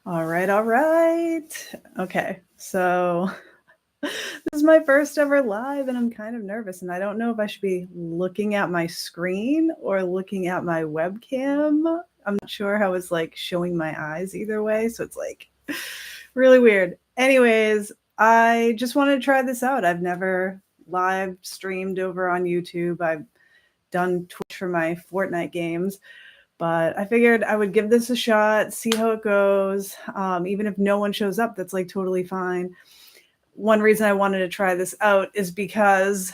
All right, all right. Okay, so this is my first ever live, and I'm kind of nervous, and I don't know if I should be looking at my screen or looking at my webcam. I'm not sure how it's like showing my eyes either way, so it's like really weird. Anyways, I just wanted to try this out. I've never live streamed over on YouTube. I've done Twitch for my Fortnite games, but I figured I would give this a shot, see how it goes. Even if no one shows up, that's like totally fine. One reason I wanted to try this out is because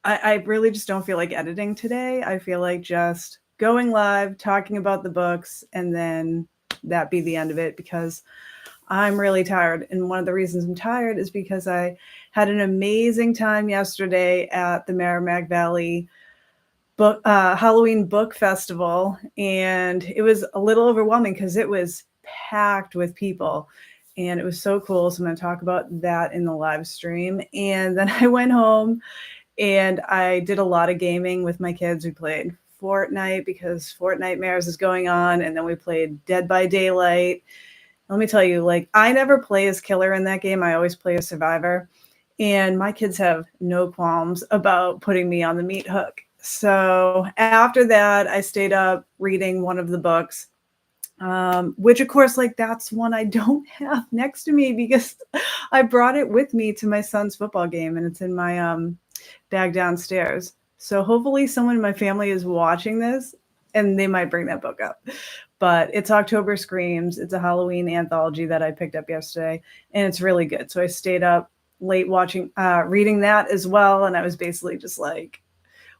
I really just don't feel like editing today. I feel like just going live, talking about the books, and then that be the end of it because I'm really tired. And one of the reasons I'm tired is because I had an amazing time yesterday at the Merrimack Valley Halloween book festival, and it was a little overwhelming because it was packed with people, and it was so cool. So I'm going to talk about that in the live stream. And then I went home and I did a lot of gaming with my kids. We played Fortnite because Fortnitemares is going on, and then we played Dead by Daylight. Let me tell you, like, I never play as killer in that game. I always play as survivor, and my kids have no qualms about putting me on the meat hook. So after that, I stayed up reading one of the books, which of course, like, that's one I don't have next to me because I brought it with me to my son's football game, and it's in my bag downstairs. So hopefully someone in my family is watching this and they might bring that book up. But it's October Screams. It's a Halloween anthology that I picked up yesterday, and it's really good. So I stayed up late reading that as well. And I was basically just like,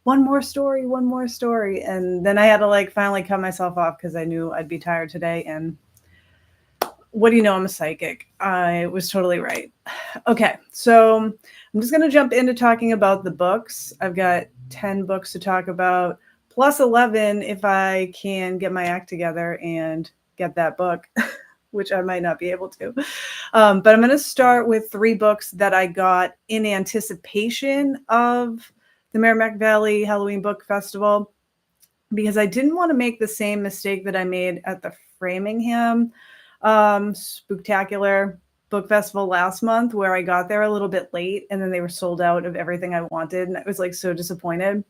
one more story. And then I had to like finally cut myself off because I knew I'd be tired today. And what do you know? I'm a psychic. I was totally right. Okay, so I'm just going to jump into talking about the books. I've got 10 books to talk about, plus 11 if I can get my act together and get that book, which I might not be able to. But I'm going to start with 3 books that I got in anticipation of the Merrimack Valley Halloween Book Festival, because I didn't want to make the same mistake that I made at the Framingham Spooktacular Book Festival last month, where I got there a little bit late and then they were sold out of everything I wanted. And I was like so disappointed.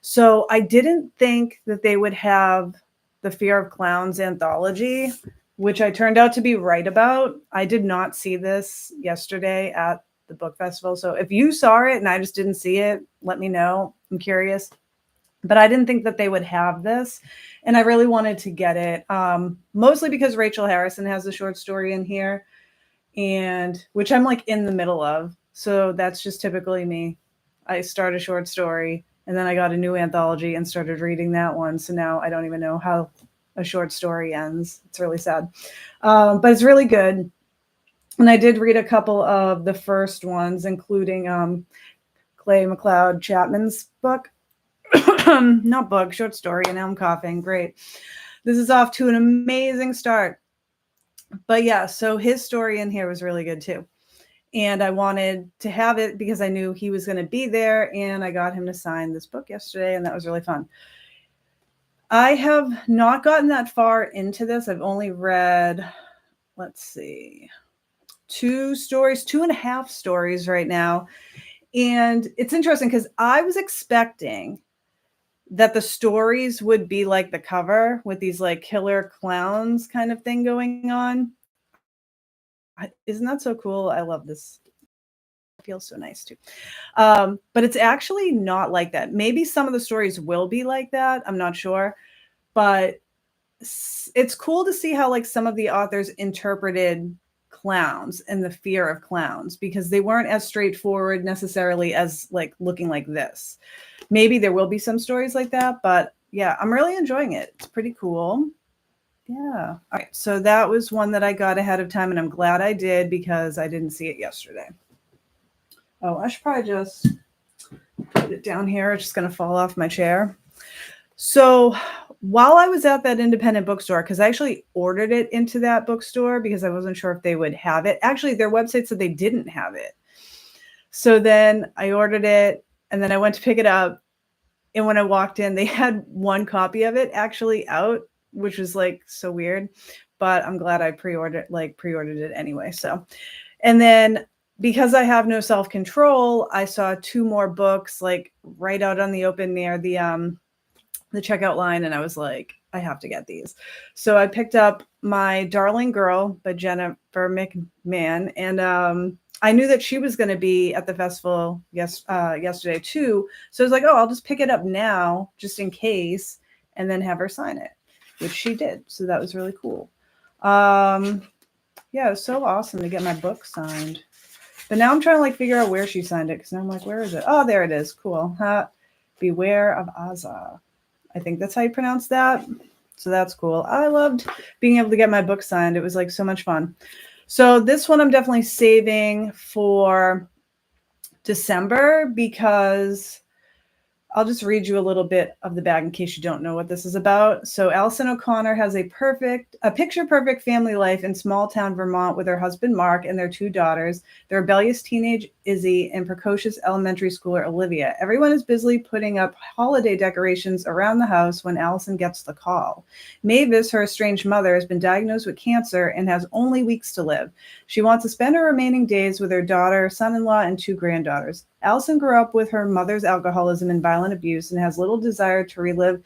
So I didn't think that they would have the Fear of Clowns anthology, which I turned out to be right about. I did not see this yesterday at the book festival. So if you saw it and I just didn't see it, let me know. I'm curious. But I didn't think that they would have this, and I really wanted to get it, mostly because Rachel Harrison has a short story in here, and which I'm like in the middle of. So that's just typically me. I start a short story, and then I got a new anthology and started reading that one. So now I don't even know how a short story ends. It's really sad, but it's really good. And I did read a couple of the first ones, including Clay McLeod Chapman's book. Not book, short story, and now I'm coughing. Great. This is off to an amazing start. But yeah, so his story in here was really good too. And I wanted to have it because I knew he was going to be there, and I got him to sign this book yesterday, and that was really fun. I have not gotten that far into this. I've only read, let's see, 2.5 stories right now. And it's interesting because I was expecting that the stories would be like the cover with these like killer clowns kind of thing going on. Isn't that so cool? I love this. It feels so nice too. But it's actually not like that. Maybe some of the stories will be like that. I'm not sure. But it's cool to see how like some of the authors interpreted clowns and the fear of clowns, because they weren't as straightforward necessarily as like looking like this. Maybe there will be some stories like that, but yeah, I'm really enjoying it. It's pretty cool. Yeah. All right. So that was one that I got ahead of time, and I'm glad I did because I didn't see it yesterday. Oh, I should probably just put it down here. It's just going to fall off my chair. So while I was at that independent bookstore, because I actually ordered it into that bookstore because I wasn't sure if they would have it. Actually, their website said they didn't have it. So then I ordered it, and then I went to pick it up. And when I walked in, they had one copy of it actually out, which was like so weird. but I'm glad I pre-ordered it anyway. So, and then because I have no self-control, I saw 2 more books like right out on the open near the checkout line, and I was like, I have to get these. So I picked up My Darling Girl by Jennifer McMahon, and I knew that she was going to be at the festival yesterday too. So I was like, oh, I'll just pick it up now just in case, and then have her sign it, which she did. So that was really cool. Yeah, it was so awesome to get my book signed. But now I'm trying to like figure out where she signed it, because now I'm like, where is it? Oh, there it is. Cool. Beware of Aza. I think that's how you pronounce that. So that's cool. I loved being able to get my book signed. It was like so much fun. So this one I'm definitely saving for December, because I'll just read you a little bit of the bag in case you don't know what this is about. So Alison O'Connor has a picture-perfect family life in small-town Vermont with her husband, Mark, and their 2 daughters, the rebellious teenage Izzy and precocious elementary schooler Olivia. Everyone is busily putting up holiday decorations around the house when Alison gets the call. Mavis, her estranged mother, has been diagnosed with cancer and has only weeks to live. She wants to spend her remaining days with her daughter, son-in-law, and 2 granddaughters. Alison grew up with her mother's alcoholism and violent abuse and has little desire to relive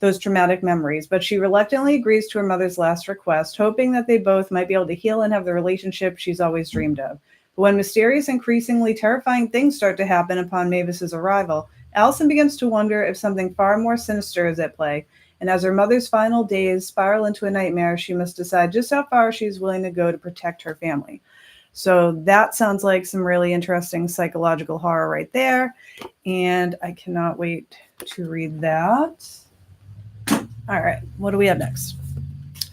those traumatic memories, but she reluctantly agrees to her mother's last request, hoping that they both might be able to heal and have the relationship she's always dreamed of. But when mysterious, increasingly terrifying things start to happen upon Mavis's arrival, Alison begins to wonder if something far more sinister is at play, and as her mother's final days spiral into a nightmare, she must decide just how far she is willing to go to protect her family. So that sounds like some really interesting psychological horror right there. And I cannot wait to read that. All right, what do we have next?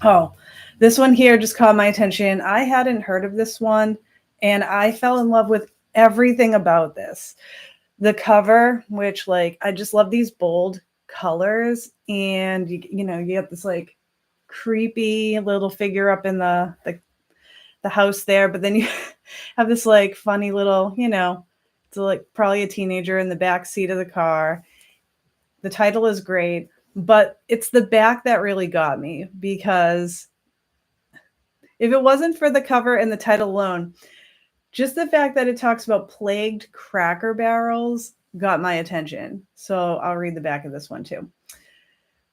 Oh, this one here just caught my attention. I hadn't heard of this one, and I fell in love with everything about this. The cover, which like, I just love these bold colors, and you know, you get this like creepy little figure up in the house there, but then you have this like funny little, you know, it's like probably a teenager in the back seat of the car. The title is great, but it's the back that really got me, because if it wasn't for the cover and the title alone, just the fact that it talks about plagued Cracker Barrels got my attention. So I'll read the back of this one too.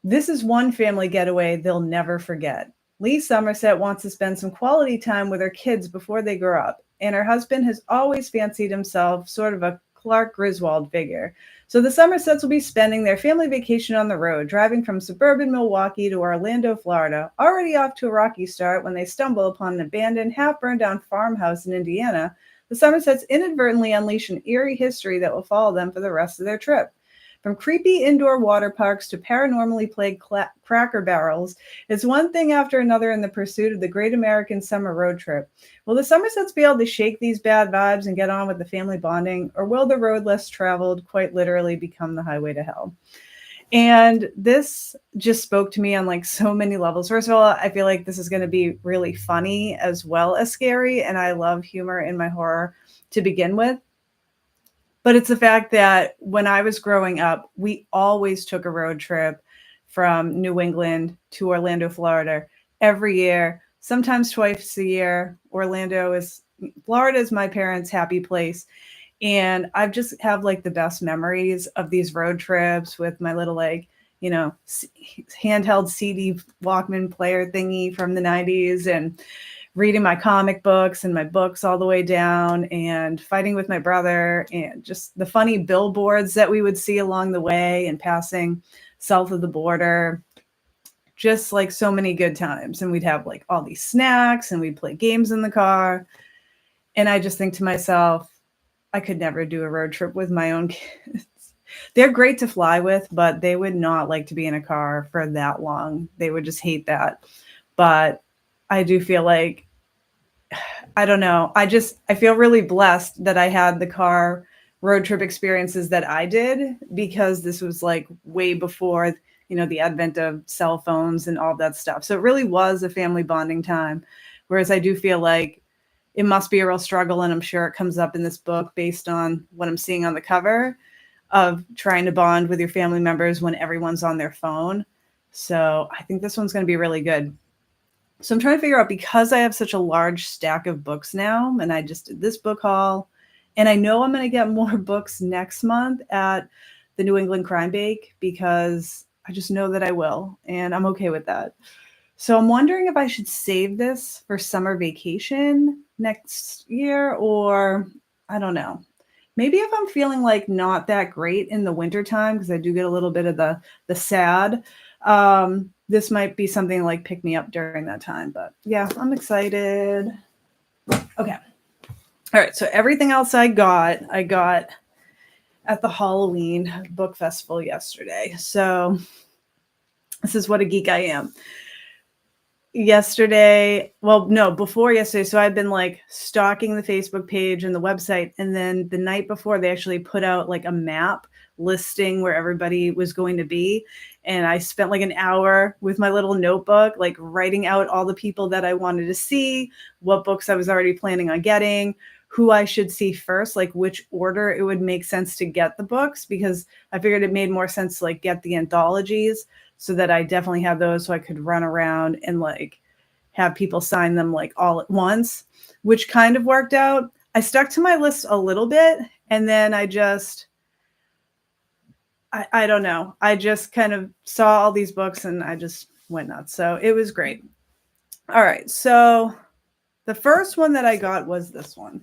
This is one family getaway they'll never forget. Lee Somerset wants to spend some quality time with her kids before they grow up, and her husband has always fancied himself sort of a Clark Griswold figure. So the Somersets will be spending their family vacation on the road, driving from suburban Milwaukee to Orlando, Florida, already off to a rocky start when they stumble upon an abandoned, half-burned-down farmhouse in Indiana. The Somersets inadvertently unleash an eerie history that will follow them for the rest of their trip. From creepy indoor water parks to paranormally plagued Cracker Barrels, it's one thing after another in the pursuit of the great American summer road trip. Will the Somersets be able to shake these bad vibes and get on with the family bonding, or will the road less traveled quite literally become the highway to hell? And this just spoke to me on like so many levels. First of all, I feel like this is going to be really funny as well as scary, and I love humor in my horror to begin with. But it's the fact that when I was growing up, we always took a road trip from New England to Orlando, Florida every year, sometimes twice a year. Florida is my parents' happy place. And I've just have like the best memories of these road trips with my little like, you know, handheld CD Walkman player thingy from the 90s, and reading my comic books and my books all the way down, and fighting with my brother, and just the funny billboards that we would see along the way and passing south of the border. Just like so many good times. And we'd have like all these snacks and we'd play games in the car. And I just think to myself, I could never do a road trip with my own kids. They're great to fly with, but they would not like to be in a car for that long. They would just hate that. But I do feel like, I don't know. I feel really blessed that I had the car road trip experiences that I did, because this was like way before, you know, the advent of cell phones and all that stuff. So it really was a family bonding time. Whereas I do feel like it must be a real struggle. And I'm sure it comes up in this book based on what I'm seeing on the cover, of trying to bond with your family members when everyone's on their phone. So I think this one's going to be really good. So I'm trying to figure out, because I have such a large stack of books now, and I just did this book haul, and I know I'm going to get more books next month at the New England Crime Bake, because I just know that I will, and I'm okay with that. So I'm wondering if I should save this for summer vacation next year, or I don't know. Maybe if I'm feeling like not that great in the wintertime, because I do get a little bit of the sad, this might be something like pick me up during that time. But yeah, I'm excited. Okay. All right. So everything else I got at the Halloween book festival yesterday. So this is what a geek I am. Yesterday, well, no, before yesterday. So I've been like stalking the Facebook page and the website. And then the night before, they actually put out like a map listing where everybody was going to be. And I spent like an hour with my little notebook, like writing out all the people that I wanted to see, what books I was already planning on getting, who I should see first, like which order it would make sense to get the books, because I figured it made more sense to like get the anthologies, so that I definitely have those, so I could run around and like have people sign them like all at once, which kind of worked out. I stuck to my list a little bit, and then I don't know. I just kind of saw all these books and I just went nuts. So it was great. All right. So the first one that I got was this one.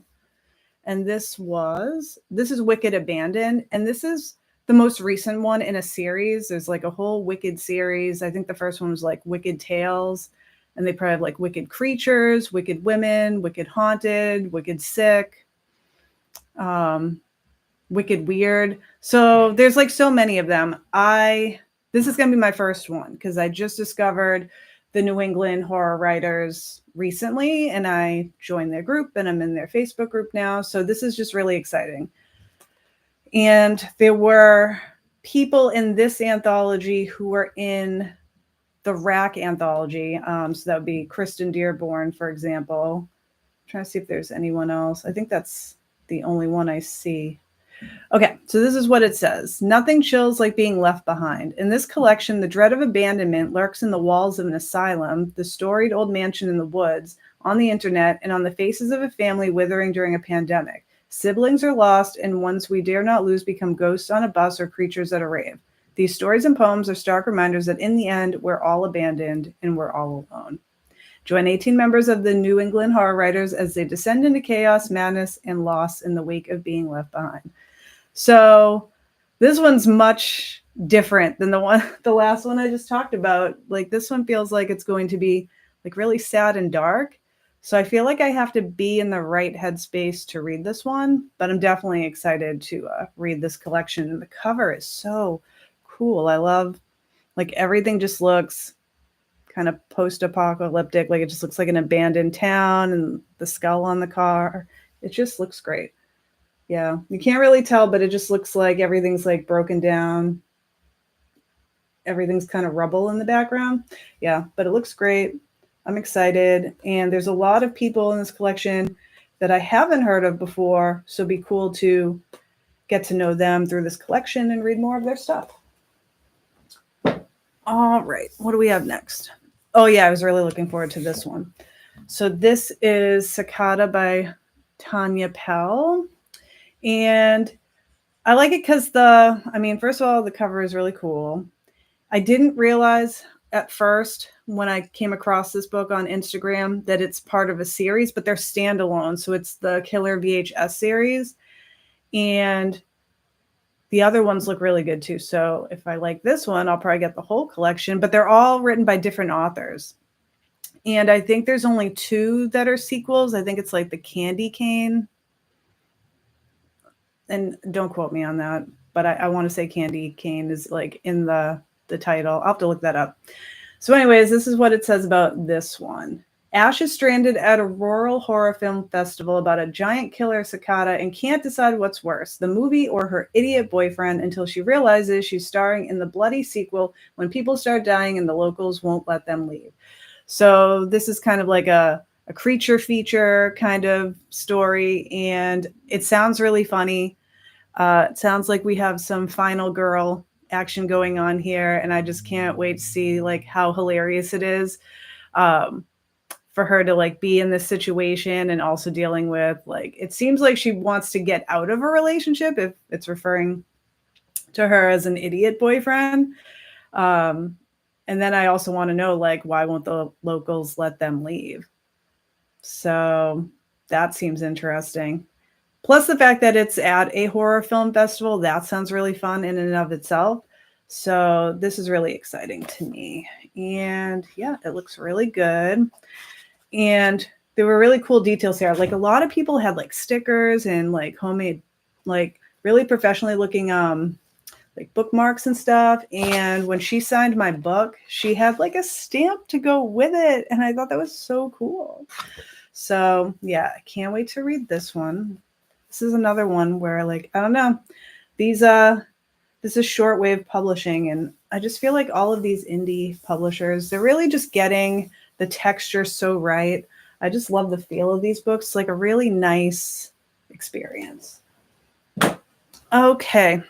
And this is Wicked Abandoned. And this is the most recent one in a series. There's like a whole Wicked series. I think the first one was like Wicked Tales, and they probably have like Wicked Creatures, Wicked Women, Wicked Haunted, Wicked Sick, Wicked Weird. So there's like so many of them. This is going to be my first one, because I just discovered the New England horror writers recently, and I joined their group, and I'm in their Facebook group now. So this is just really exciting. And there were people in this anthology who were in the Rack anthology. So that would be Kristen Dearborn, for example. I'm trying to see if there's anyone else. I think that's the only one I see. Okay, so this is what it says. Nothing chills like being left behind. In this collection, the dread of abandonment lurks in the walls of an asylum, the storied old mansion in the woods, on the internet, and on the faces of a family withering during a pandemic. Siblings are lost, and ones we dare not lose become ghosts on a bus or creatures at a rave. These stories and poems are stark reminders that in the end, we're all abandoned and we're all alone. Join 18 members of the New England horror writers as they descend into chaos, madness, and loss in the wake of being left behind. So this one's much different than the last one I just talked about. Like, this one feels like it's going to be like really sad and dark. So I feel like I have to be in the right headspace to read this one, but I'm definitely excited to read this collection. And the cover is so cool. I love, like, everything just looks kind of post-apocalyptic. Like, it just looks like an abandoned town, and the skull on the car. It just looks great. Yeah, you can't really tell, but it just looks like everything's like broken down. Everything's kind of rubble in the background. Yeah, but it looks great. I'm excited. And there's a lot of people in this collection that I haven't heard of before. So it'd be cool to get to know them through this collection and read more of their stuff. All right, what do we have next? Oh yeah, I was really looking forward to this one. So this is Cicada by Tanya Pell. And I like it because first of all, the cover is really cool. I didn't realize at first when I came across this book on Instagram that it's part of a series, but they're standalone. So it's the Killer VHS series. And the other ones look really good too. So if I like this one, I'll probably get the whole collection, but they're all written by different authors. And I think there's only 2 that are sequels. I think it's like the Candy Cane. And don't quote me on that, but I want to say Candy Cane is like in the title. I'll have to look that up. So anyways, this is what it says about this one. Ash is stranded at a rural horror film festival about a giant killer cicada and can't decide what's worse, the movie or her idiot boyfriend, until she realizes she's starring in the bloody sequel when people start dying and the locals won't let them leave. So this is kind of like a creature feature kind of story, and it sounds really funny. It sounds like we have some final girl action going on here, and I just can't wait to see like how hilarious it is. for her to like be in this situation and also dealing with like, it seems like she wants to get out of a relationship if it's referring to her as an idiot boyfriend. Um, and then I also want to know, like, why won't the locals let them leave? So that seems interesting. Plus the fact that it's at a horror film festival, that sounds really fun in and of itself. So this is really exciting to me. And yeah, it looks really good. And there were really cool details here. Like a lot of people had like stickers and like homemade, like really professionally looking like bookmarks and stuff. And when she signed my book, she had like a stamp to go with it. And I thought that was so cool. So yeah, I can't wait to read this one. This is another one where like, I don't know, these this is shortwave publishing, and I just feel like all of these indie publishers, they're really just getting the texture so right. I just love the feel of these books. It's like a really nice experience. Okay.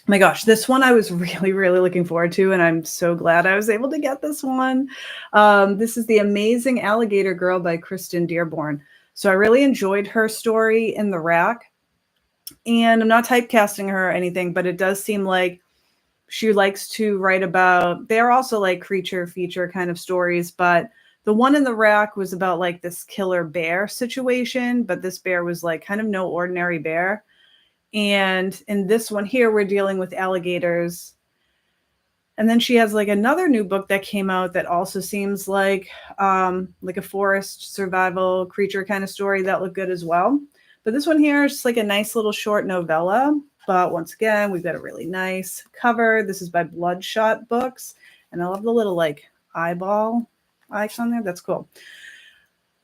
My gosh, this one I was really, really looking forward to, and I'm so glad I was able to get this one. This is The Amazing Alligator Girl by Kristen Dearborn. So I really enjoyed her story in The Rack, and I'm not typecasting her or anything, but it does seem like she likes to write about, they're also like creature feature kind of stories, but the one in The Rack was about like this killer bear situation, but this bear was like kind of no ordinary bear. And in this one here, we're dealing with alligators. And then she has like another new book that came out that also seems like a forest survival creature kind of story that looked good as well. But this one here is just like a nice little short novella. But once again, we've got a really nice cover. This is by Bloodshot Books. And I love the little like eyeball icon there. That's cool.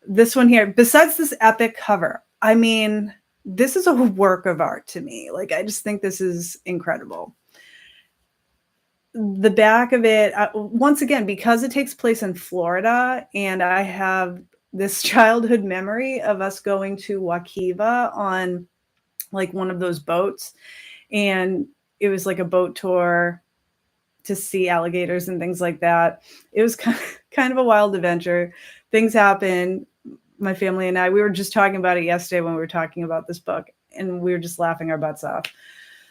This one here, besides this epic cover, I mean, this is a work of art to me. Like, I just think this is incredible. The back of it, once again, because it takes place in Florida, and I have this childhood memory of us going to Wakiva on like one of those boats. And it was like a boat tour to see alligators and things like that. It was kind of a wild adventure. Things happen. My family and I, we were just talking about it yesterday when we were talking about this book, and we were just laughing our butts off.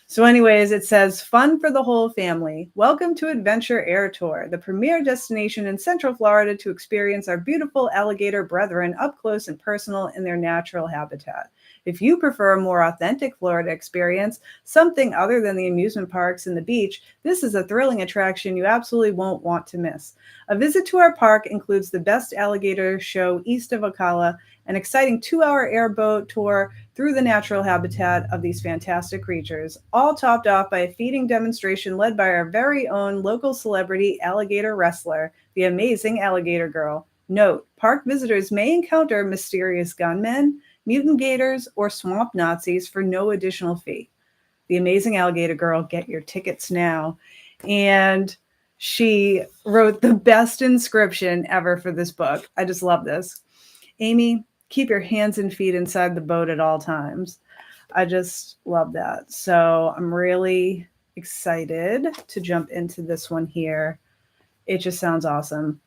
So anyways, it says, fun for the whole family. Welcome to Adventure Air Tour, the premier destination in Central Florida to experience our beautiful alligator brethren up close and personal in their natural habitat. If you prefer a more authentic Florida experience, something other than the amusement parks and the beach, this is a thrilling attraction you absolutely won't want to miss. A visit to our park includes the best alligator show east of Ocala, an exciting 2-hour airboat tour through the natural habitat of these fantastic creatures, all topped off by a feeding demonstration led by our very own local celebrity alligator wrestler, the Amazing Alligator Girl. Note, park visitors may encounter mysterious gunmen, mutant gators, or swamp Nazis for no additional fee. The Amazing Alligator Girl, get your tickets now. And she wrote the best inscription ever for this book. I just love this. Amy, keep your hands and feet inside the boat at all times. I just love that. So I'm really excited to jump into this one here. It just sounds awesome.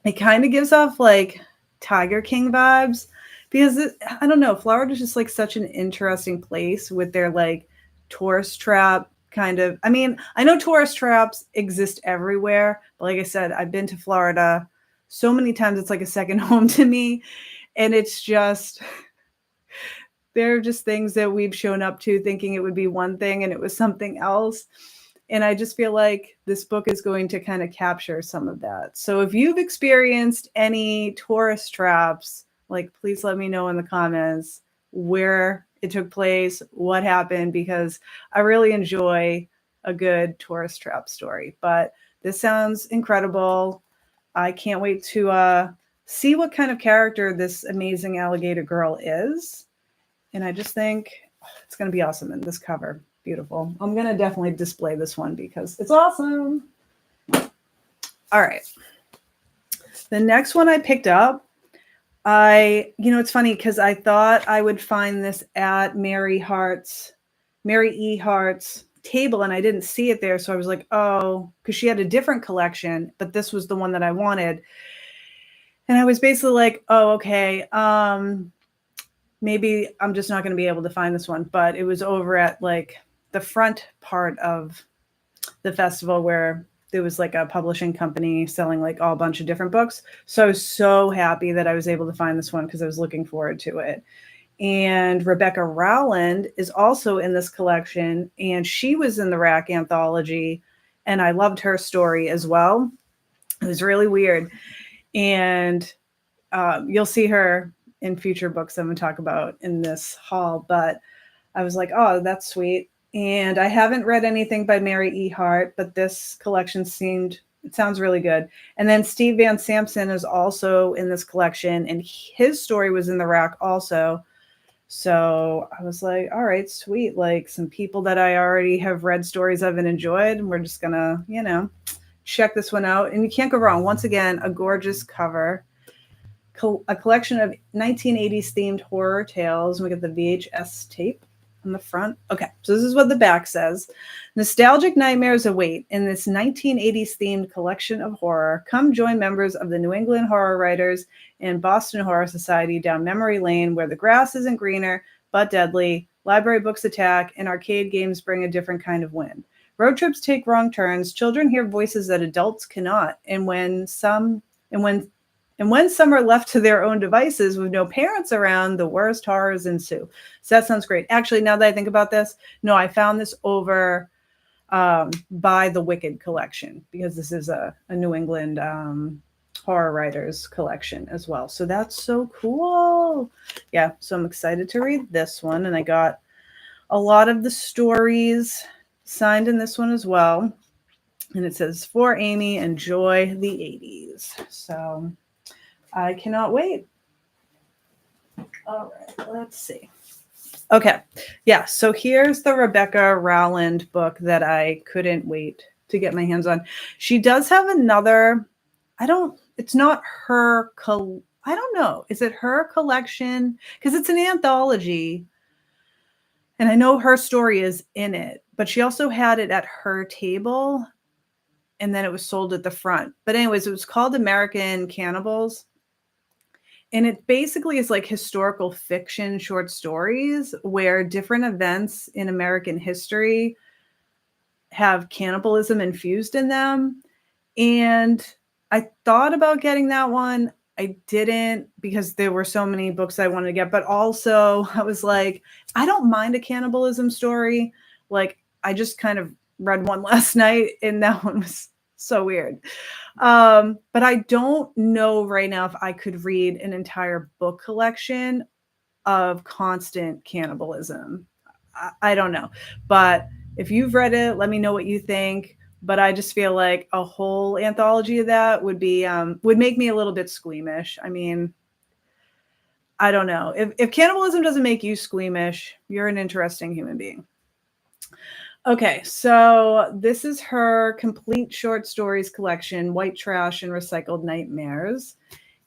It kind of gives off like Tiger King vibes because I don't know, Florida is just like such an interesting place with their like tourist trap kind of. I mean, I know tourist traps exist everywhere, but like I said, I've been to Florida so many times, it's like a second home to me. And it's just, they're just things that we've shown up to thinking it would be one thing and it was something else. And I just feel like this book is going to kind of capture some of that. So if you've experienced any tourist traps, like please let me know in the comments where it took place, what happened, because I really enjoy a good tourist trap story. But this sounds incredible. I can't wait to see what kind of character this amazing alligator girl is. And I just think it's going to be awesome in this cover. Beautiful. I'm going to definitely display this one because it's awesome. All right. The next one I picked up, it's funny because I thought I would find this at Mary E. Hart's table and I didn't see it there. So I was like, oh, because she had a different collection, but this was the one that I wanted. And I was basically like, oh, okay, maybe I'm just not going to be able to find this one. But it was over at like the front part of the festival where there was like a publishing company selling like all a bunch of different books. So I was so happy that I was able to find this one because I was looking forward to it. And Rebecca Rowland is also in this collection, and she was in the Rack Anthology, and I loved her story as well. It was really weird. And you'll see her in future books I'm going to talk about in this haul, but I was like, oh, that's sweet. And I haven't read anything by Mary E. Hart, but this collection it sounds really good. And then Steve Van Sampson is also in this collection, and his story was in the rack also. So I was like, all right, sweet. Like some people that I already have read stories of and enjoyed. And we're just going to, check this one out. And you can't go wrong. Once again, a gorgeous cover. A collection of 1980s themed horror tales. We get the VHS tape on the front. Okay, so this is what the back says. Nostalgic nightmares await in this 1980s themed collection of horror. Come join members of the New England Horror Writers and Boston Horror Society down memory lane, where the grass isn't greener but deadly, library books attack, and arcade games bring a different kind of wind. Road trips take wrong turns, children hear voices that adults cannot, and when some are left to their own devices with no parents around, the worst horrors ensue. So that sounds great. Actually, now that I think about this, no, I found this over by the Wicked collection, because this is a New England horror writers collection as well. So that's so cool. Yeah, so I'm excited to read this one. And I got a lot of the stories signed in this one as well. And it says, for Amy, enjoy the 80s. So I cannot wait. All right, let's see. Okay, yeah, so here's the Rebecca Rowland book that I couldn't wait to get my hands on. She does have another, it's not her, I don't know, is it her collection? Because it's an anthology, and I know her story is in it, but she also had it at her table, and then it was sold at the front. But anyways, it was called American Cannibals. And it basically is like historical fiction short stories where different events in American history have cannibalism infused in them. And I thought about getting that one. I didn't, because there were so many books I wanted to get. But also I was like, I don't mind a cannibalism story. Like, I just kind of read one last night, and that one was so weird. But I don't know right now if I could read an entire book collection of constant cannibalism. I don't know. But if you've read it, let me know what you think. But I just feel like a whole anthology of that would make me a little bit squeamish. I mean, I don't know. If cannibalism doesn't make you squeamish, you're an interesting human being. Okay, so this is her complete short stories collection, White Trash and Recycled Nightmares.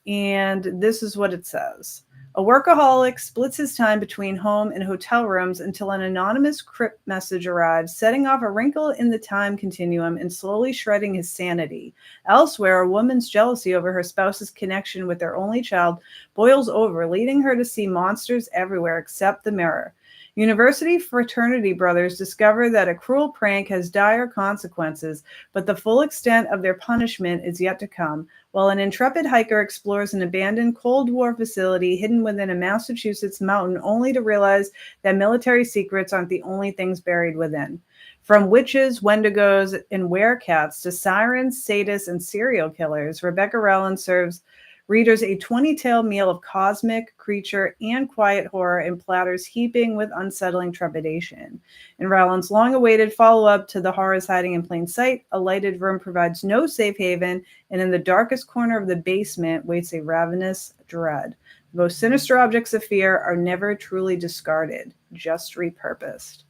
And this is what it says. A workaholic splits his time between home and hotel rooms until an anonymous crypt message arrives, setting off a wrinkle in the time continuum and slowly shredding his sanity. Elsewhere, a woman's jealousy over her spouse's connection with their only child boils over, leading her to see monsters everywhere except the mirror. University fraternity brothers discover that a cruel prank has dire consequences, but the full extent of their punishment is yet to come, while an intrepid hiker explores an abandoned Cold War facility hidden within a Massachusetts mountain, only to realize that military secrets aren't the only things buried within. From witches, wendigos, and werecats to sirens, sadists, and serial killers, Rebecca Rowland serves readers a 20-tale meal of cosmic, creature, and quiet horror in platters heaping with unsettling trepidation. In Rowland's long-awaited follow-up to The Horrors Hiding in Plain Sight, a lighted room provides no safe haven, and in the darkest corner of the basement waits a ravenous dread. The most sinister objects of fear are never truly discarded, just repurposed.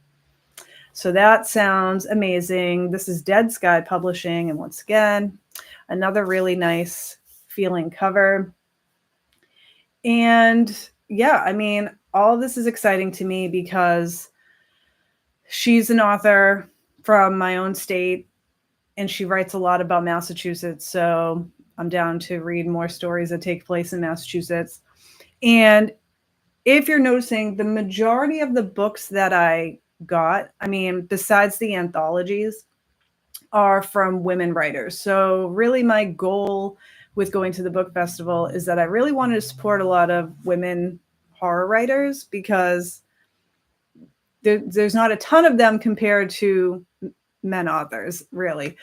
So that sounds amazing. This is Dead Sky Publishing, and once again, another really nice feeling cover. And yeah, I mean, all of this is exciting to me because she's an author from my own state, and she writes a lot about Massachusetts. So I'm down to read more stories that take place in Massachusetts. And if you're noticing, the majority of the books that I got, I mean, besides the anthologies, are from women writers. So really my goal with going to the book festival is that I really wanted to support a lot of women horror writers, because there's not a ton of them compared to men authors, really.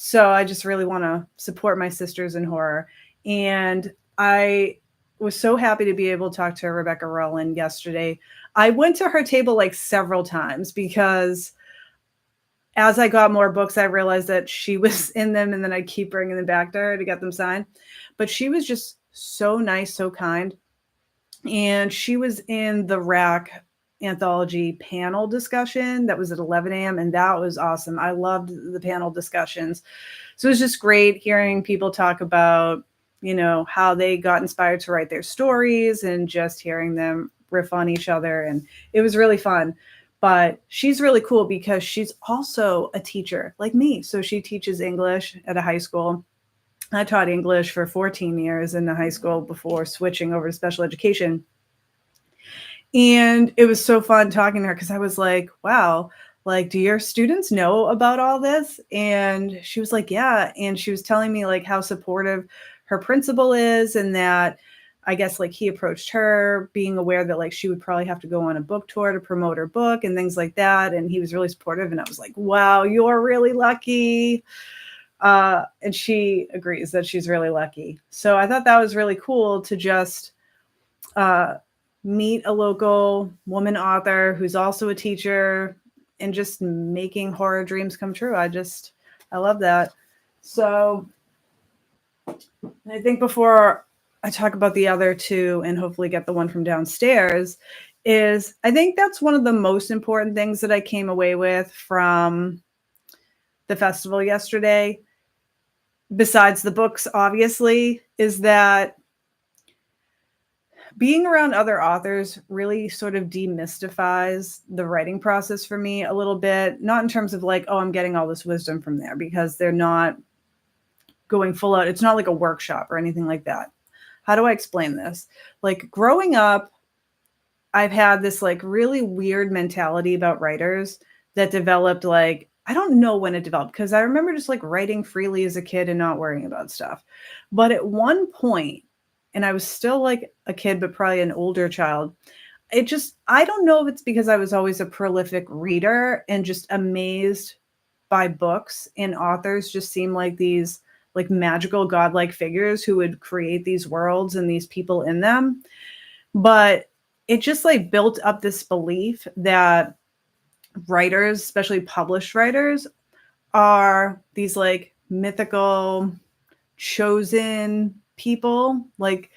So I just really want to support my sisters in horror. And I was so happy to be able to talk to Rebecca Rowland yesterday. I went to her table like several times, because as I got more books, I realized that she was in them, and then I'd keep bringing them back to her to get them signed. But she was just so nice, so kind. And she was in the Rack Anthology panel discussion that was at 11 a.m. And that was awesome. I loved the panel discussions. So it was just great hearing people talk about, how they got inspired to write their stories, and just hearing them riff on each other. And it was really fun. But she's really cool because she's also a teacher like me. So she teaches English at a high school. I taught English for 14 years in the high school before switching over to special education. And it was so fun talking to her, because I was like, wow, like, do your students know about all this? And she was like, yeah. And she was telling me like how supportive her principal is, and that I guess like he approached her being aware that like she would probably have to go on a book tour to promote her book and things like that. And he was really supportive. And I was like, wow, you're really lucky. And she agrees that she's really lucky. So I thought that was really cool to just meet a local woman author who's also a teacher, and just making horror dreams come true. I love that. So I think before I talk about the other two and hopefully get the one from downstairs, is I think that's one of the most important things that I came away with from the festival yesterday, besides the books, obviously, is that being around other authors really sort of demystifies the writing process for me a little bit. Not in terms of like, oh, I'm getting all this wisdom from there, because they're not going full out. It's not like a workshop or anything like that. How do I explain this? Like, growing up, I've had this like really weird mentality about writers that developed, like, I don't know when it developed, because I remember just like writing freely as a kid and not worrying about stuff. But at one point, and I was still like a kid, but probably an older child, I don't know if it's because I was always a prolific reader and just amazed by books, and authors just seem like these like magical godlike figures who would create these worlds and these people in them. But it just like built up this belief that writers, especially published writers, are these like mythical chosen people, like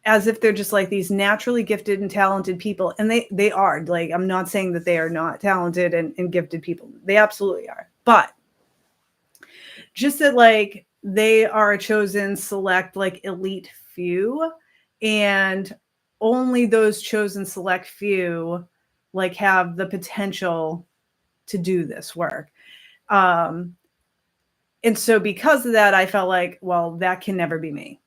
as if they're just like these naturally gifted and talented people. And they are. Like, I'm not saying that they are not talented and gifted people. They absolutely are. But just that like they are a chosen select, like elite few, and only those chosen select few like have the potential to do this work. And so because of that, I felt like, well, that can never be me.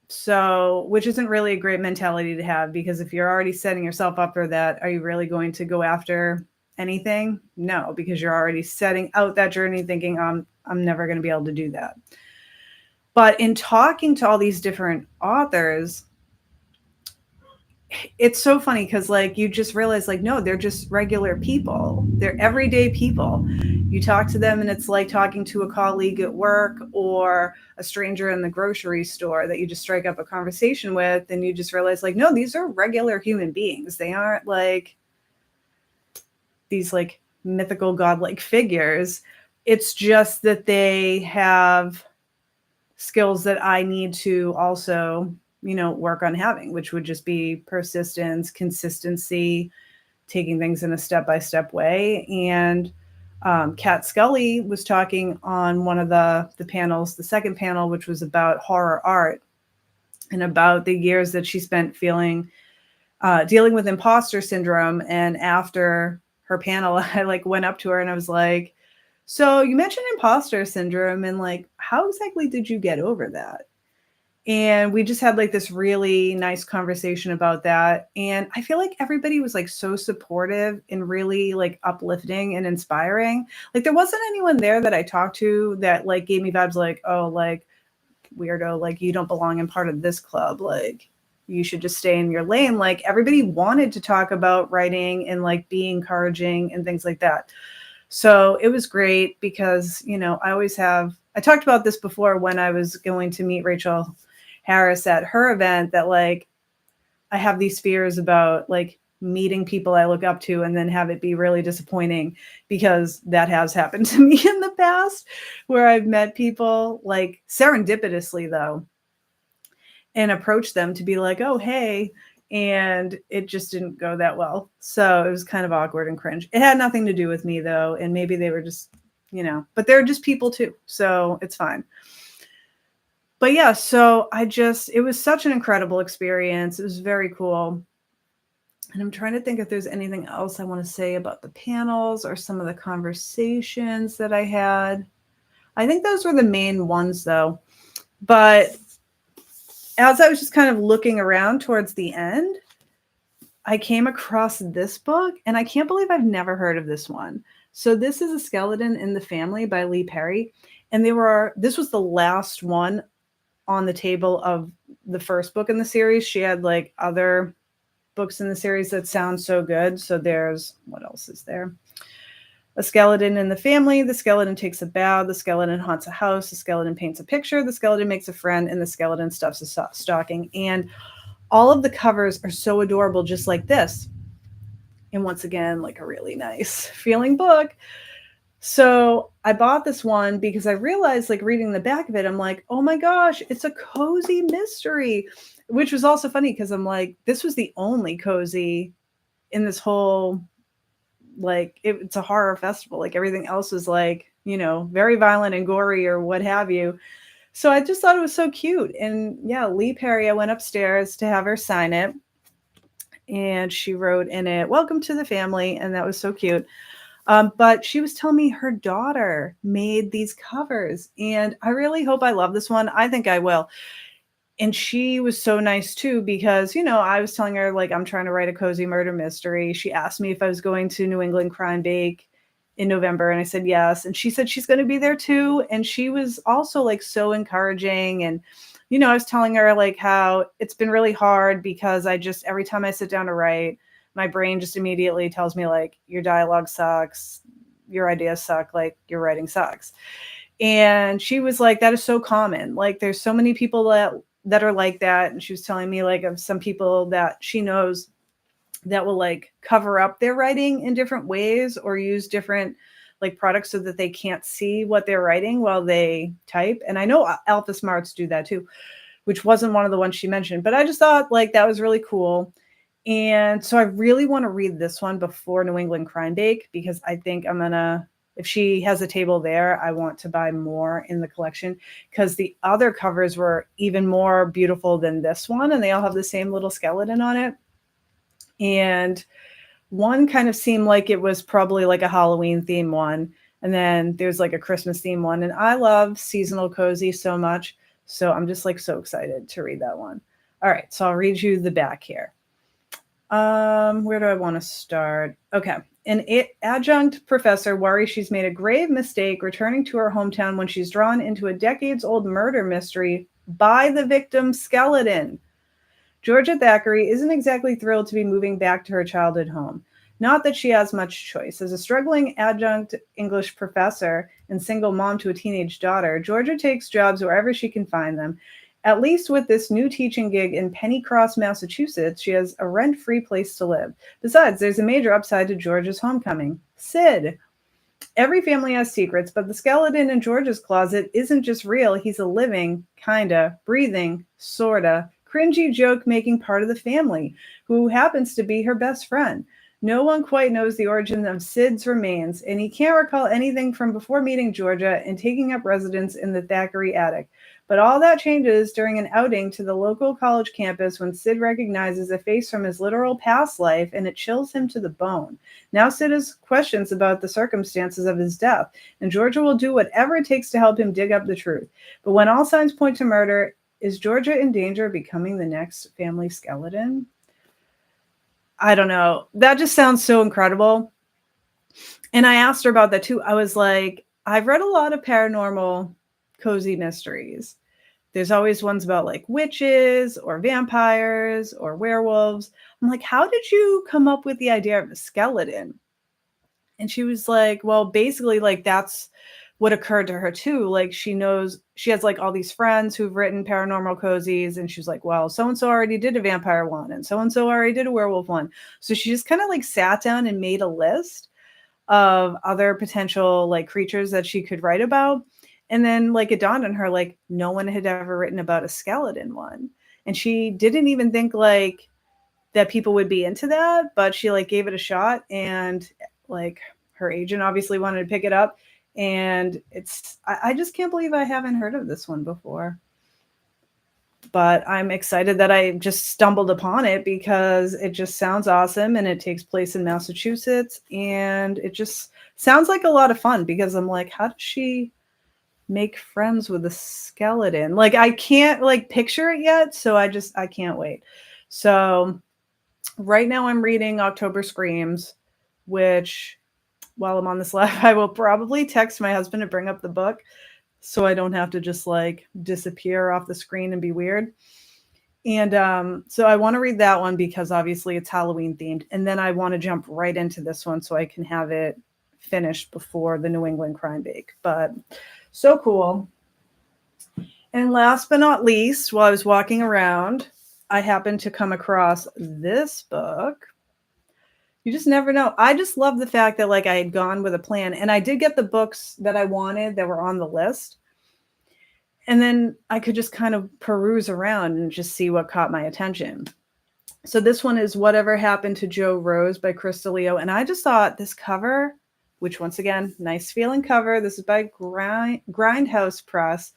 So, which isn't really a great mentality to have, because if you're already setting yourself up for that, are you really going to go after anything? No, because you're already setting out that journey thinking, I'm never going to be able to do that. But in talking to all these different authors, it's so funny, because like you just realize like, no, they're just regular people. They're everyday people. You talk to them and it's like talking to a colleague at work or a stranger in the grocery store that you just strike up a conversation with, and you just realize like, no, these are regular human beings. They aren't like these like mythical godlike figures. It's just that they have skills that I need to also, work on having, which would just be persistence, consistency, taking things in a step-by-step way. And Kat Scully was talking on one of the panels, the second panel, which was about horror art and about the years that she spent dealing with imposter syndrome. And after her panel, I like went up to her and I was like, So you mentioned imposter syndrome, and like, how exactly did you get over that? And we just had like this really nice conversation about that. And I feel like everybody was like so supportive and really like uplifting and inspiring. Like there wasn't anyone there that I talked to that like gave me vibes like, oh, like weirdo, like you don't belong in part of this club. Like you should just stay in your lane. Like everybody wanted to talk about writing and like be encouraging and things like that. So it was great because, I talked about this before when I was going to meet Rachel Harris at her event that like I have these fears about like meeting people I look up to and then have it be really disappointing because that has happened to me in the past where I've met people like serendipitously though and approached them to be like, oh, hey. And it just didn't go that well. So it was kind of awkward and cringe. It had nothing to do with me though. And maybe they were just, but they're just people too. So it's fine. But yeah, so it was such an incredible experience. It was very cool. And I'm trying to think if there's anything else I want to say about the panels or some of the conversations that I had. I think those were the main ones though. But as I was just kind of looking around towards the end, I came across this book, and I can't believe I've never heard of this one. So this is A Skeleton in the Family by Lee Perry. And this was the last one on the table of the first book in the series. She had like other books in the series that sound so good. So what else is there? A Skeleton in the Family. The skeleton takes a bow. The skeleton haunts a house. The skeleton paints a picture. The skeleton makes a friend. And the skeleton stuffs a stocking. And all of the covers are so adorable, just like this. And once again, like a really nice feeling book. So I bought this one because I realized, like reading the back of it, I'm like, oh my gosh, it's a cozy mystery, which was also funny because I'm like, this was the only cozy in this whole, like, it's a horror festival. Like everything else was like, very violent and gory or what have you. So I just thought it was so cute. And yeah, Lee Perry, I went upstairs to have her sign it. And she wrote in it, welcome to the family. And that was so cute. But she was telling me her daughter made these covers. And I really hope I love this one. I think I will. And she was so nice too, because, I was telling her, like, I'm trying to write a cozy murder mystery. She asked me if I was going to New England Crime Bake in November. And I said, yes. And she said she's going to be there too. And she was also like so encouraging. And, I was telling her like how it's been really hard because every time I sit down to write, my brain just immediately tells me like, your dialogue sucks, your ideas suck, like your writing sucks. And she was like, that is so common. Like there's so many people that are like that. And she was telling me like of some people that she knows that will like cover up their writing in different ways or use different like products so that they can't see what they're writing while they type. And I know Alpha Smarts do that too, which wasn't one of the ones she mentioned, but I just thought like that was really cool. And so I really want to read this one before New England Crime Bake because I think if she has a table there, I want to buy more in the collection because the other covers were even more beautiful than this one. And they all have the same little skeleton on it. And one kind of seemed like it was probably like a Halloween theme one. And then there's like a Christmas theme one. And I love seasonal cozy so much. So I'm just like so excited to read that one. All right. So I'll read you the back here. Where do I want to start? Okay. An adjunct professor worries she's made a grave mistake returning to her hometown when she's drawn into a decades-old murder mystery by the victim's skeleton. Georgia Thackeray isn't exactly thrilled to be moving back to her childhood home. Not that she has much choice. As a struggling adjunct English professor and single mom to a teenage daughter, Georgia takes jobs wherever she can find them. At least with this new teaching gig in Pennycross, Massachusetts, she has a rent-free place to live. Besides, there's a major upside to Georgia's homecoming. Sid. Every family has secrets, but the skeleton in Georgia's closet isn't just real. He's a living, kinda, breathing, sorta, cringy joke-making part of the family, who happens to be her best friend. No one quite knows the origin of Sid's remains, and he can't recall anything from before meeting Georgia and taking up residence in the Thackeray attic. But all that changes during an outing to the local college campus when Sid recognizes a face from his literal past life, and it chills him to the bone. Now Sid has questions about the circumstances of his death, and Georgia will do whatever it takes to help him dig up the truth. But when all signs point to murder, is Georgia in danger of becoming the next family skeleton? I don't know. That just sounds so incredible. And I asked her about that too. I was like, I've read a lot of paranormal cozy mysteries. There's always ones about like witches or vampires or werewolves. I'm like, how did you come up with the idea of a skeleton? And she was like, well, basically, like that's what occurred to her too. Like she knows she has like all these friends who've written paranormal cozies, and she's like, well, so and so already did a vampire one, and so already did a werewolf one. So she just kind of like sat down and made a list of other potential like creatures that she could write about. And then like it dawned on her, like no one had ever written about a skeleton one. And she didn't even think like that people would be into that, but she like gave it a shot, and like her agent obviously wanted to pick it up. And I just can't believe I haven't heard of this one before. But I'm excited that I just stumbled upon it because it just sounds awesome, and it takes place in Massachusetts, and it just sounds like a lot of fun because I'm like, how does she make friends with a skeleton? Like I can't like picture it yet, so I can't wait. So right now I'm reading October Screams, which while I'm on this live, I will probably text my husband to bring up the book so I don't have to just like disappear off the screen and be weird. And so I want to read that one because obviously it's Halloween themed. And then I want to jump right into this one so I can have it finished before the New England Crime Bake. But so cool. And last but not least, while I was walking around, I happened to come across this book. You just never know. I just love the fact that like I had gone with a plan, and I did get the books that I wanted that were on the list. And then I could just kind of peruse around and just see what caught my attention. So this one is Whatever Happened to Joe Rose by Krista Leo. And I just thought this cover, which once again, nice feeling cover. This is by Grindhouse Press.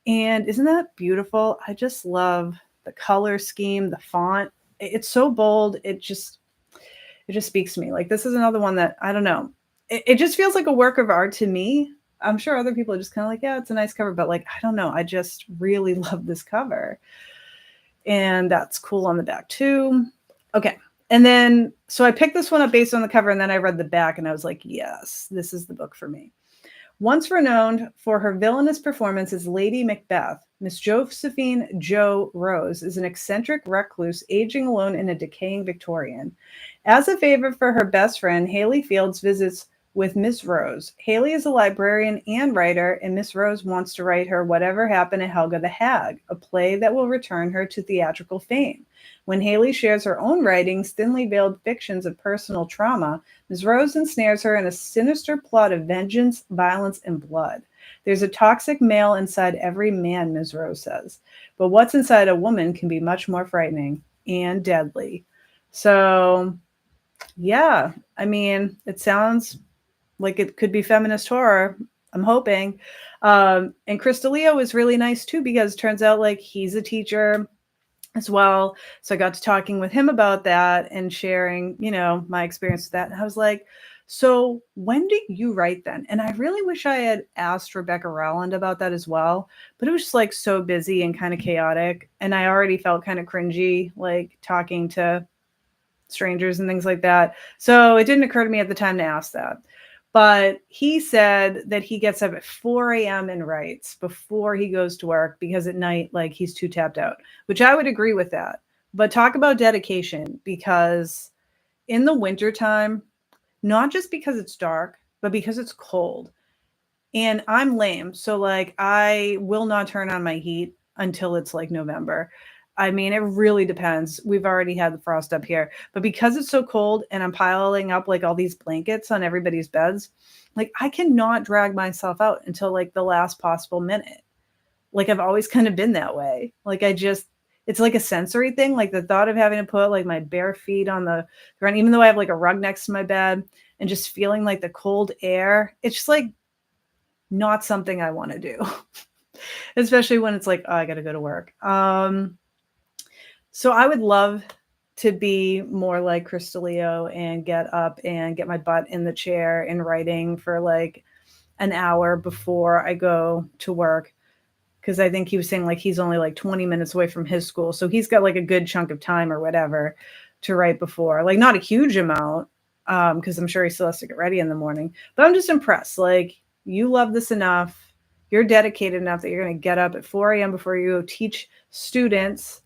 And isn't that beautiful? I just love the color scheme, the font. It's so bold. It just speaks to me. Like this is another one that I don't know. It just feels like a work of art to me. I'm sure other people are just kind of like, yeah, it's a nice cover, but like, I don't know. I just really love this cover. And that's cool on the back too. Okay. And then, so I picked this one up based on the cover, and then I read the back and I was like, yes, this is the book for me. Once renowned for her villainous performance as Lady Macbeth, Miss Josephine Jo Rose is an eccentric recluse aging alone in a decaying Victorian. As a favor for her best friend, Haley Fields visits with Miss Rose. Haley is a librarian and writer, and Miss Rose wants to write her Whatever Happened to Helga the Hag, a play that will return her to theatrical fame. When Haley shares her own writings, thinly veiled fictions of personal trauma, Ms. Rose ensnares her in a sinister plot of vengeance, violence, and blood. There's a toxic male inside every man, Ms. Rose says. But what's inside a woman can be much more frightening and deadly. So, yeah, I mean, it sounds like it could be feminist horror. I'm hoping. And Krista Leo is really nice too, because it turns out like he's a teacher as well. So I got to talking with him about that and sharing, you know, my experience with that. And I was like, so when did you write then? And I really wish I had asked Rebecca Rowland about that as well, but it was just like so busy and kind of chaotic. And I already felt kind of cringy, like talking to strangers and things like that. So it didn't occur to me at the time to ask that. But he said that he gets up at 4 a.m. and writes before he goes to work because at night, like he's too tapped out, which I would agree with that. But talk about dedication, because in the wintertime, not just because it's dark, but because it's cold. And I'm lame. So like I will not turn on my heat until it's like November. I mean, it really depends. We've already had the frost up here, but because it's so cold and I'm piling up like all these blankets on everybody's beds, like I cannot drag myself out until like the last possible minute. Like I've always kind of been that way. Like it's like a sensory thing. Like the thought of having to put like my bare feet on the ground, even though I have like a rug next to my bed, and just feeling like the cold air, it's just like not something I want to do, especially when it's like, oh, I got to go to work. So I would love to be more like Crystalia and get up and get my butt in the chair and writing for like an hour before I go to work. Because I think he was saying like he's only like 20 minutes away from his school. So he's got like a good chunk of time or whatever to write before. Like not a huge amount, because I'm sure he still has to get ready in the morning. But I'm just impressed. Like you love this enough. You're dedicated enough that you're going to get up at 4 a.m. before you go teach students,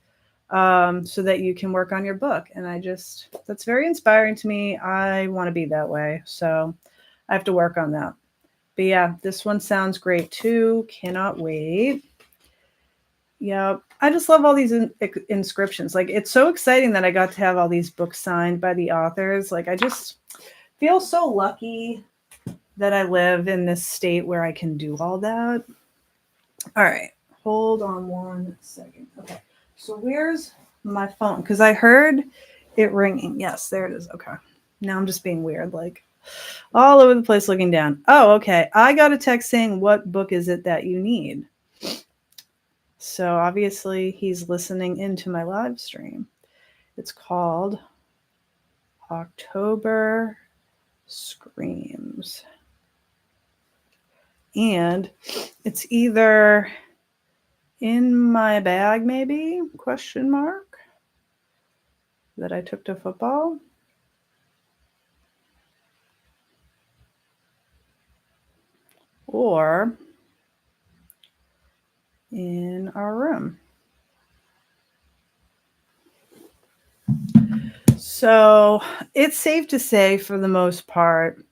so that you can work on your book. And that's very inspiring to me. I want to be that way. So I have to work on that. But yeah, this one sounds great too. Cannot wait. Yeah, I just love all these inscriptions. Like it's so exciting that I got to have all these books signed by the authors. Like I just feel so lucky that I live in this state where I can do all that. All right, hold on one second. Okay, so where's my phone? Because I heard it ringing. Yes, there it is. Okay, now I'm just being weird, like all over the place looking down. Oh, okay. I got a text saying, what book is it that you need? So obviously he's listening into my live stream. It's called October Screams. And it's either in my bag, maybe, ? That I took to football. Or in our room. So it's safe to say, for the most part,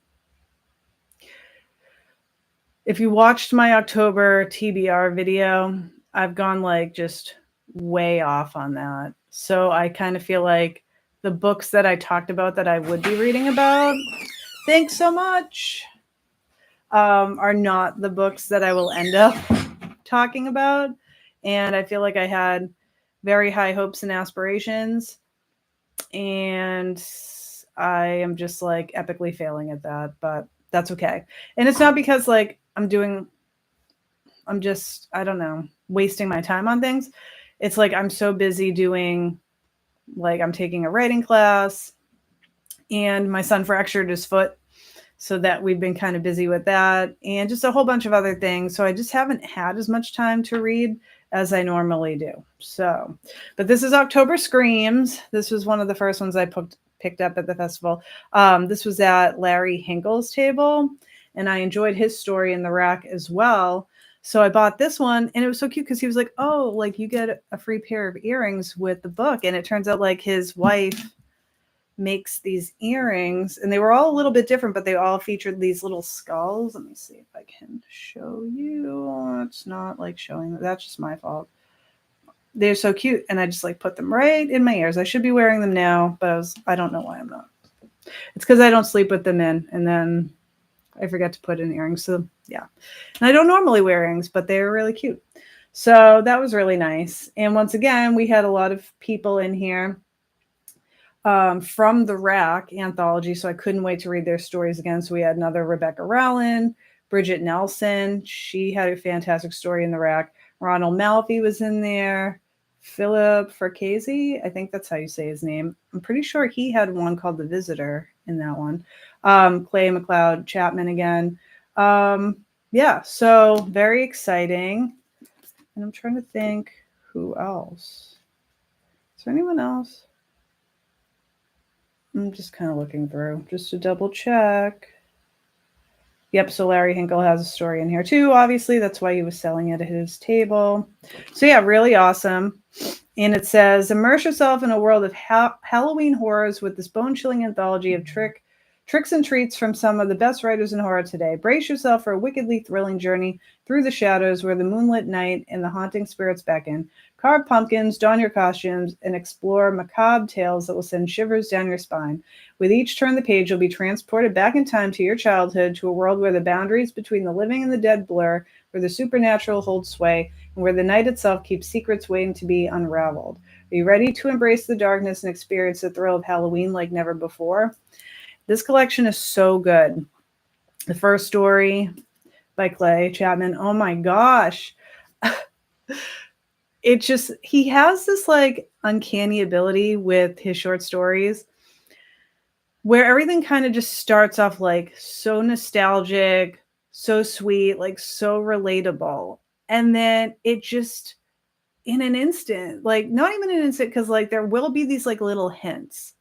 if you watched my October TBR video, I've gone like just way off on that. So I kind of feel like the books that I talked about that I would be reading about, thanks so much, are not the books that I will end up talking about. And I feel like I had very high hopes and aspirations, and I am just like epically failing at that, but that's okay. And it's not because like I'm just, I don't know, wasting my time on things. It's like I'm so busy doing, like I'm taking a writing class, and my son fractured his foot, so that we've been kind of busy with that, and just a whole bunch of other things. So I just haven't had as much time to read as I normally do. So, but this is October Screams. This was one of the first ones I picked up at the festival. This was at Larry Hinkle's table, and I enjoyed his story in the rack as well. So I bought this one, and it was so cute because he was like, oh, like you get a free pair of earrings with the book. And it turns out like his wife makes these earrings, and they were all a little bit different, but they all featured these little skulls. Let me see if I can show you. It's not like showing, that's just my fault. They're so cute, and I just like put them right in my ears. I should be wearing them now, but I don't know why I'm not. It's because I don't sleep with them in, and then I forget to put in earrings. So yeah, and I don't normally wear earrings, but they were really cute. So that was really nice. And once again, we had a lot of people in here from the Rack Anthology, so I couldn't wait to read their stories again. So we had another Rebecca Rowland, Bridget Nelson. She had a fantastic story in the Rack. Ronald Malfi was in there. Philip Farkazy, I think that's how you say his name. I'm pretty sure he had one called The Visitor in that one. Clay McLeod Chapman again. Yeah, so very exciting. And I'm trying to think who else. Is there anyone else? I'm just kind of looking through just to double check. Yep, so Larry Hinkle has a story in here too. Obviously, that's why he was selling it at his table. So yeah, really awesome. And it says, immerse yourself in a world of Halloween horrors with this bone-chilling anthology of tricks and treats from some of the best writers in horror today. Brace yourself for a wickedly thrilling journey through the shadows where the moonlit night and the haunting spirits beckon. Carve pumpkins, don your costumes, and explore macabre tales that will send shivers down your spine. With each turn the page, you'll be transported back in time to your childhood, to a world where the boundaries between the living and the dead blur, where the supernatural holds sway, and where the night itself keeps secrets waiting to be unraveled. Are you ready to embrace the darkness and experience the thrill of Halloween like never before? This collection is so good. The first story by Clay Chapman, oh my gosh. He has this like uncanny ability with his short stories where everything kind of just starts off like so nostalgic, so sweet, like so relatable. And then it just in an instant, like not even an instant, because like there will be these like little hints,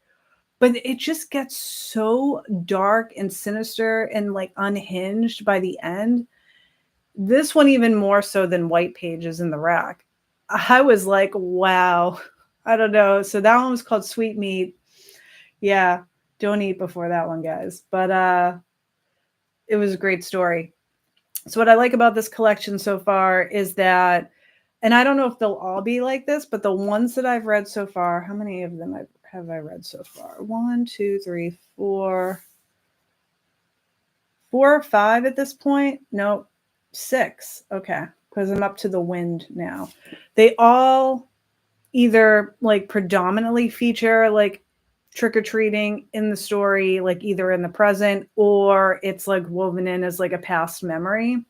but it just gets so dark and sinister and like unhinged by the end. This one even more so than White Pages in the Rack. I was like, wow. I don't know. So that one was called Sweet Meat. Yeah, don't eat before that one, guys. But it was a great story. So what I like about this collection so far is that, and I don't know if they'll all be like this, but the ones that I've read so far, how many of them have I read so far? 1, 2, 3, 4, 4 or 5 at this point. No, 6. Okay, because I'm up to the Wind now. They all either like predominantly feature like trick-or-treating in the story, like either in the present or it's like woven in as like a past memory.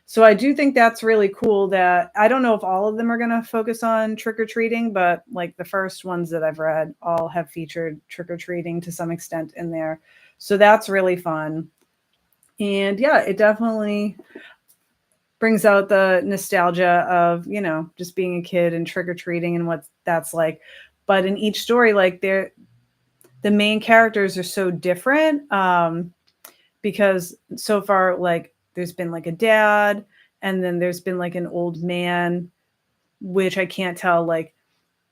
So I do think that's really cool that I don't know if all of them are going to focus on trick-or-treating, but like the first ones that I've read all have featured trick-or-treating to some extent in there. So that's really fun. And yeah, it definitely brings out the nostalgia of, you know, just being a kid and trick-or-treating and what that's like. But in each story, like the main characters are so different, because so far, like there's been like a dad, and then there's been like an old man, which I can't tell, like,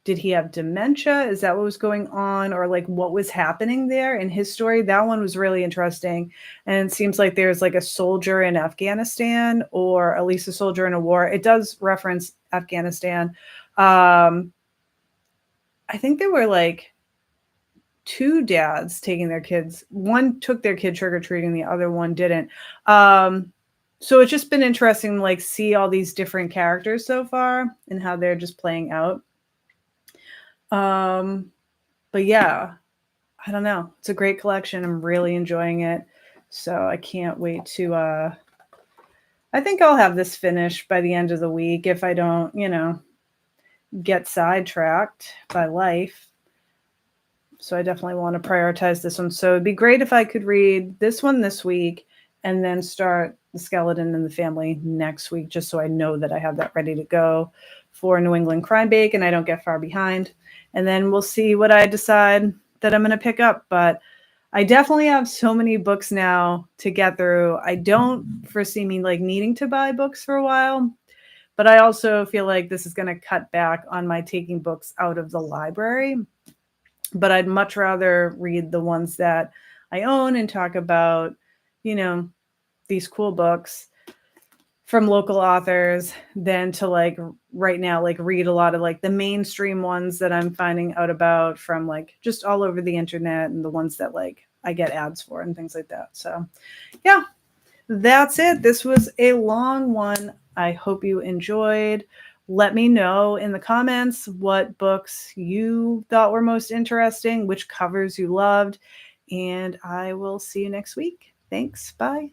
did he have dementia? Is that what was going on? Or like what was happening there in his story? That one was really interesting. And it seems like there's like a soldier in Afghanistan, or at least a soldier in a war. It does reference Afghanistan. I think there were like 2 dads taking their kids. One took their kid trick-or-treating, the other one didn't. So it's just been interesting to like see all these different characters so far and how they're just playing out. But yeah, I don't know. It's a great collection. I'm really enjoying it. So I can't wait to I think I'll have this finished by the end of the week if I don't, you know, get sidetracked by life. So I definitely want to prioritize this one. So it'd be great if I could read this one this week and then start The Skeleton in the Family next week, just so I know that I have that ready to go for New England Crime Bake and I don't get far behind. And then we'll see what I decide that I'm going to pick up. But I definitely have so many books now to get through. I don't foresee me like needing to buy books for a while, but I also feel like this is going to cut back on my taking books out of the library. But I'd much rather read the ones that I own and talk about, you know, these cool books from local authors than to like right now, like read a lot of like the mainstream ones that I'm finding out about from like just all over the internet and the ones that like I get ads for and things like that. So yeah, that's it. This was a long one. I hope you enjoyed. Let me know in the comments what books you thought were most interesting, which covers you loved, and I will see you next week. Thanks. Bye.